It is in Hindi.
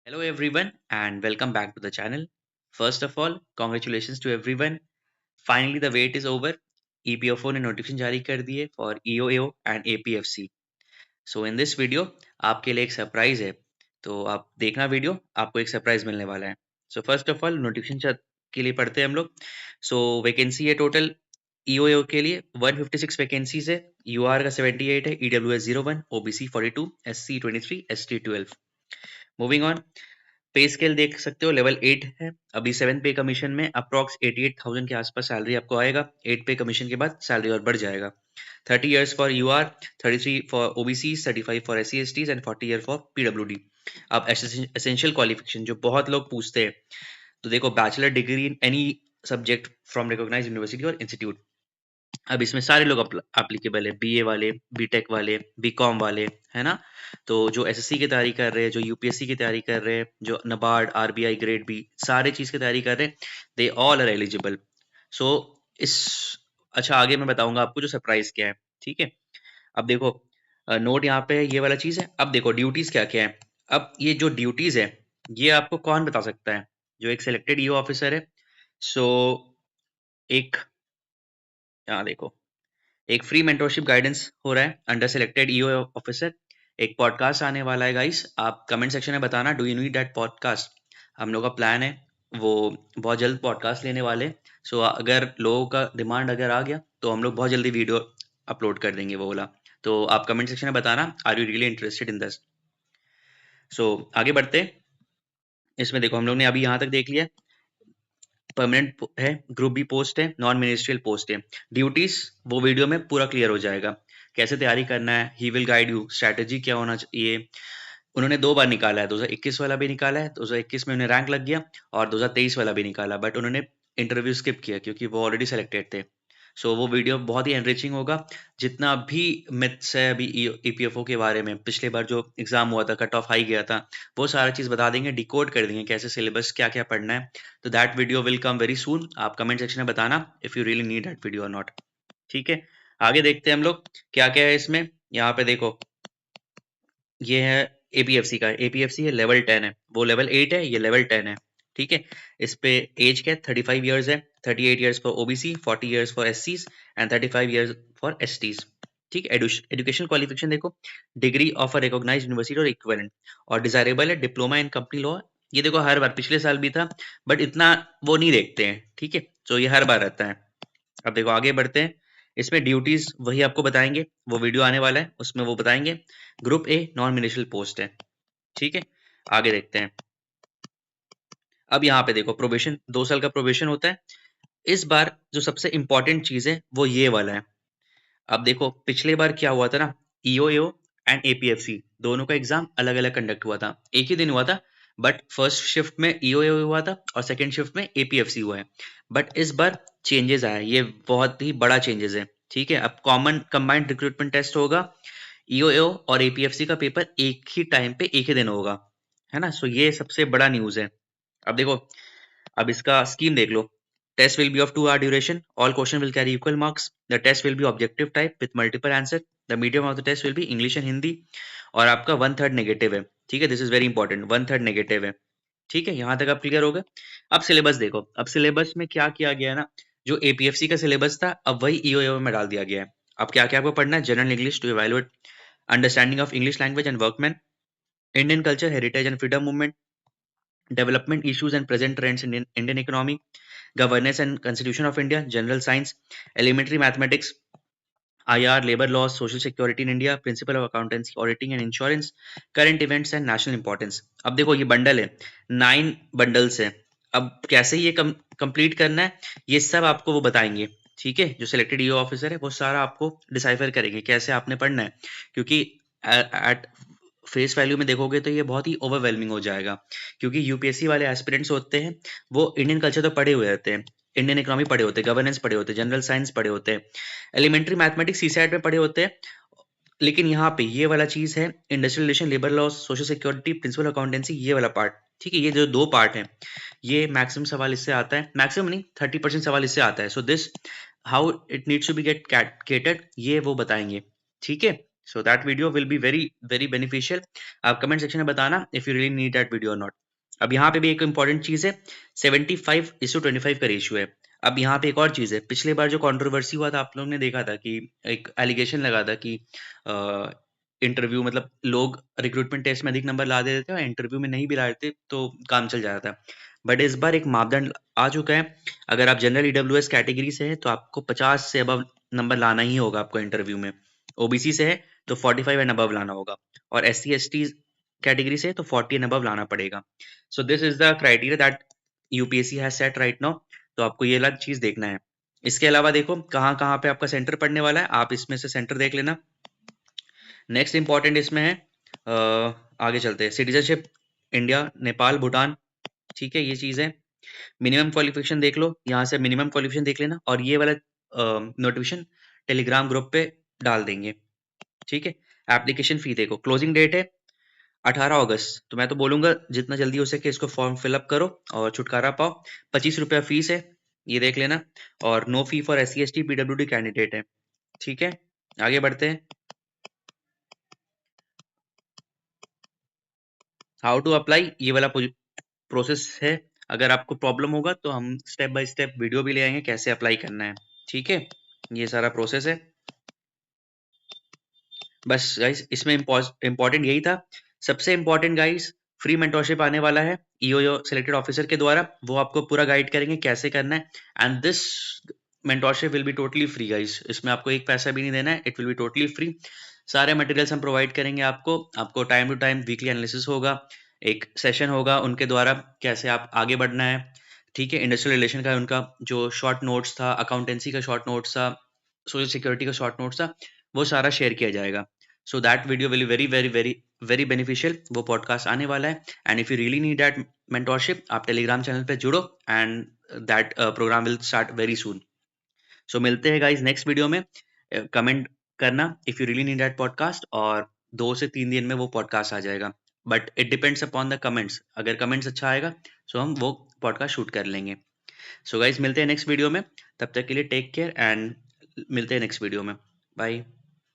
Hello everyone and welcome back to the channel. First of all, congratulations to everyone. Finally the wait is over. EPFO ने नोटिफिकेशन जारी कर दी है for EOAO and APFC. So in this video आपके लिए एक सरप्राइज है. तो आप देखना वीडियो, आपको एक सरप्राइज मिलने वाला है. So first of all notification के लिए पढ़ते हैं हम लोग. So वैकेंसी है टोटल EOAO के लिए 156 वैकेंसीज है. UR का 78 है, EWS 01, OBC 42, SC 23, ST 12. Moving on. पे स्केल देख सकते हो, लेवल 8 है. अभी 7 पे कमीशन में अप्रॉक्स 88,000 के आसपास सैलरी आपको आएगा. 8 पे कमीशन के बाद सैलरी और बढ़ जाएगा. 30 years for UR, 33 for OBC, 35 for SC STs and 40 year for PWD. अब एसेंशियल क्वालिफिकेशन जो बहुत लोग पूछते हैं, तो देखो bachelor degree in any subject from recognised university और इंस्टीट्यूट. अब इसमें सारे लोग एप्लीकेबल है, बीए वाले, बीटेक वाले, बीकॉम वाले, है ना. तो जो एसएससी की तैयारी कर रहे हैं, जो यूपीएससी की तैयारी कर रहे हैं, जो नबार्ड, आरबीआई, ग्रेड बी, सारे चीज की तैयारी कर रहे हैं, दे ऑल आर एलिजिबल. सो इस अच्छा, आगे मैं बताऊंगा आपको जो सरप्राइज क्या है. ठीक है. अब देखो, नोट यहाँ पे ये वाला चीज है. अब देखो ड्यूटीज क्या क्या है. अब ये जो ड्यूटीज है, ये आपको कौन बता सकता है? जो एक सिलेक्टेड ईओ ऑफिसर है. सो एक, यहाँ देखो, एक फ्री मेंटोरशिप गाइडेंस हो रहा है अंडर सिलेक्टेड ईओ ऑफिसर. एक पॉडकास्ट आने वाला है गाइस. आप कमेंट सेक्शन में बताना do you need that podcast. हम लोग का प्लान है वो बहुत जल्द पॉडकास्ट लेने वाले. सो अगर लोगों का डिमांड अगर आ गया तो हम लोग बहुत जल्दी वीडियो अपलोड कर देंगे वो वाला. तो आप कमेंट सेक्शन में बताना are you really interested in this. So आगे बढ़ते. इसमें देखो हम लोग ने अभी यहाँ तक देख लिया. परमानेंट है, ग्रुप बी पोस्ट है, नॉन मिनिस्ट्रियल पोस्ट है. ड्यूटीज वो वीडियो में पूरा क्लियर हो जाएगा. कैसे तैयारी करना है, he will guide you, strategy क्या होना चाहिए. उन्होंने 2 बार निकाला है, 2021 वाला भी निकाला है, 2021 में उन्हें रैंक लग गया, और 2023 वाला भी निकाला, बट उन्होंने इंटरव्यू स्किप किया क्योंकि वो ऑलरेडी सेलेक्टेड थे. सो वो वीडियो बहुत ही एनरिचिंग होगा. जितना भी मिथ्स है अभी ईपीएफओ के बारे में, पिछले बार जो एग्जाम हुआ था, कट ऑफ हाई गया था, वो सारा चीज बता देंगे, डिकोड कर देंगे कैसे सिलेबस क्या क्या पढ़ना है. तो that video will come very soon. आप कमेंट सेक्शन में बताना if you really need that video और नॉट. ठीक है. आगे देखते हैं हम लोग क्या क्या है इसमें. यहाँ पे देखो, ये है एपीएफसी का. एपीएफसी है, लेवल 10 है. वो लेवल 8 है, ये लेवल 10 है. ठीक है. इस पे एज क्या है, 35 इयर्स है. 38 years for OBC, 40 years for एससीज एंड 35 इयर्स फॉर एसटीज. ठीक है. एजुकेशन क्वालिफिकेशन देखो, degree of a recognised university और इक्विवेलेंट, और डिजायरेबल है डिप्लोमा इन कंपनी लॉ. ये देखो हर बार, पिछले साल भी था, बट इतना वो नहीं देखते हैं. ठीक है. तो ये हर बार रहता है. अब देखो आगे बढ़ते हैं. इसमें ड्यूटीज वही आपको बताएंगे, वो वीडियो आने वाला है उसमें वो बताएंगे. Group a non ministerial post है. ठीक है. आगे देखते हैं. अब यहाँ पे देखो, प्रोबेशन, 2 साल का प्रोबेशन होता है. इस बार जो सबसे इंपॉर्टेंट चीज है वो ये वाला है. अब देखो पिछले बार क्या हुआ था ना, ईओएओ एंड एपीएफसी दोनों का एग्जाम अलग अलग कंडक्ट हुआ था, एक ही दिन हुआ था. बट फर्स्ट शिफ्ट में ईओएओ हुआ था और सेकंड शिफ्ट में एपीएफसी हुआ है. बट इस बार चेंजेस आया, ये बहुत ही बड़ा चेंजेस है. ठीक है. अब कॉमन कंबाइंड रिक्रूटमेंट टेस्ट होगा. ईओएओ और एपीएफसी का पेपर एक ही टाइम पे एक ही दिन होगा, है ना. सो ये सबसे बड़ा न्यूज है. अब देखो, अब इसका स्कीम देख लो. Test will be of 2 hour duration. All question will carry equal marks. The test will be objective type with multiple answer. The medium of the test will be English and Hindi. और आपका 1/3 नेगेटिव है. ठीक है. This is very important, 1/3 negative है. ठीक है. यहाँ तक आप क्लियर हो गए. अब सिलेबस देखो. अब सिलेबस में क्या किया गया है ना, जो एपीएफसी का सिलेबस था अब वही ईओएओ में डाल दिया गया है. अब क्या क्या आपको पढ़ना है? General English to evaluate understanding of English language and workman, Indian culture, heritage and freedom movement, development issues and present trends in Indian economy, governance and constitution of India, general science, elementary mathematics, IR, labor laws, social security in India, principle of accountancy, auditing and insurance, current events and national importance. अब देखो ये बंडल है, 9 बंडल्स है. अब कैसे ये कंप्लीट करना है, ये सब आपको वो बताएंगे. ठीक है. जो सिलेक्टेड ईओ ऑफिसर है वो सारा आपको डिसाइफर करेंगे कैसे आपने पढ़ना है. क्योंकि एट फेस वैल्यू में देखोगे तो ये बहुत ही ओवरवेलमिंग हो जाएगा. क्योंकि यूपीएससी वाले एस्पिरेंट्स होते हैं, वो इंडियन कल्चर तो पढ़े हुए रहते हैं, इंडियन इकोनॉमी पढ़े होते हैं, गवर्नेंस पढ़े होते हैं, जनरल साइंस पढ़े होते हैं, एलिमेंट्री मैथमेटिक्स सीसैट में पढ़े होते हैं. लेकिन यहाँ पे ये वाला चीज है, industrial relation, labour law, social security, principle accountancy, ये वाला पार्ट. ठीक है. ये जो 2 पार्ट है, ये मैक्सिमम सवाल इससे आता है, मैक्सिमम नहीं, 30% सवाल इससे आता है. So this how it needs to be गेट केटेड, ये वो बताएंगे. ठीक है. So that video will be very very beneficial. आप कमेंट सेक्शन में बताना if you really need that video और नॉट। अब यहाँ पे भी एक इंपॉर्टेंट चीज है, 75:25 का रेशियो है। अब यहाँ पे एक और चीज है, पिछले बार जो कंट्रोवर्सी हुआ था आप लोगों ने देखा था कि एक एलिगेशन लगा था कि इंटरव्यू मतलब लोग रिक्रूटमेंट टेस्ट में अधिक नंबर ला देते थे और इंटरव्यू में नहीं भी लाते थे तो काम चल जाता था। बट इस बार एक मापदंड आ चुका है, अगर आप जनरल ईडब्ल्यूएस कैटेगरी से है तो आपको 50 से अबव नंबर लाना ही होगा आपको इंटरव्यू में। ओबीसी से है तो 45 एंड अबव लाना होगा, और एससी एसटी कैटेगरी से है तो 40 एंड अबव लाना पड़ेगा। So this is the criteria that UPSC has set right now. तो आपको ये अलग चीज देखना है। इसके अलावा देखो कहाँ कहाँ पे आपका सेंटर पड़ने वाला है, आप इसमें से सेंटर देख लेना। नेक्स्ट इंपॉर्टेंट इसमें है आगे चलते हैं, सिटीजनशिप इंडिया नेपाल भूटान, ठीक है ये चीज है। मिनिमम क्वालिफिकेशन देख लो, यहाँ से मिनिमम क्वालिफिकेशन देख लेना, और ये वाला नोटिफिकेशन टेलीग्राम ग्रुप पे डाल देंगे, ठीक है। एप्लीकेशन फी देखो, क्लोजिंग डेट है 18 अगस्त, तो मैं तो बोलूंगा जितना जल्दी हो सके इसको फॉर्म फिलअप करो और छुटकारा पाओ। 25 रुपया फीस है, ये देख लेना, और no fee for S C S T PWD candidate है, ठीक है। आगे बढ़ते हैं, हाउ टू अप्लाई, ये वाला प्रोसेस है। अगर आपको प्रॉब्लम होगा तो हम स्टेप बाय स्टेप वीडियो भी ले आएंगे कैसे अप्लाई करना है, ठीक है। ये सारा प्रोसेस है। बस गाइस इसमें इम्पोर्टेंट यही था। सबसे इम्पोर्टेंट गाइस, फ्री मेंटोरशिप आने वाला है ईओ सिलेक्टेड ऑफिसर के द्वारा, वो आपको पूरा गाइड करेंगे कैसे करना है। And this mentorship will be totally free guys, इसमें आपको एक पैसा भी नहीं देना है, it will be totally free. सारे मटेरियल्स हम प्रोवाइड करेंगे आपको। आपको time to time weekly analysis होगा, एक सेशन होगा उनके द्वारा कैसे आप आगे बढ़ना है, ठीक है। इंडस्ट्रियल रिलेशन का उनका जो शॉर्ट नोट्स था, अकाउंटेंसी का शॉर्ट नोट्स था, सोशल सिक्योरिटी का शॉर्ट नोट्स था, वो सारा शेयर किया जाएगा। So that video will very very very very beneficial, वो पॉडकास्ट आने वाला है। And if you really need that mentorship, आप टेलीग्राम चैनल पे जुड़ो, and that program will start very soon. So मिलते हैं गाइज नेक्स्ट वीडियो में। कमेंट करना if you really need that podcast, और 2 से 3 दिन में वो पॉडकास्ट आ जाएगा। But it depends upon the comments, अगर कमेंट्स अच्छा आएगा सो हम वो पॉडकास्ट शूट कर लेंगे। सो गाइज मिलते हैं नेक्स्ट वीडियो में, तब तक के लिए टेक केयर, एंड मिलते हैं नेक्स्ट वीडियो में। बाय।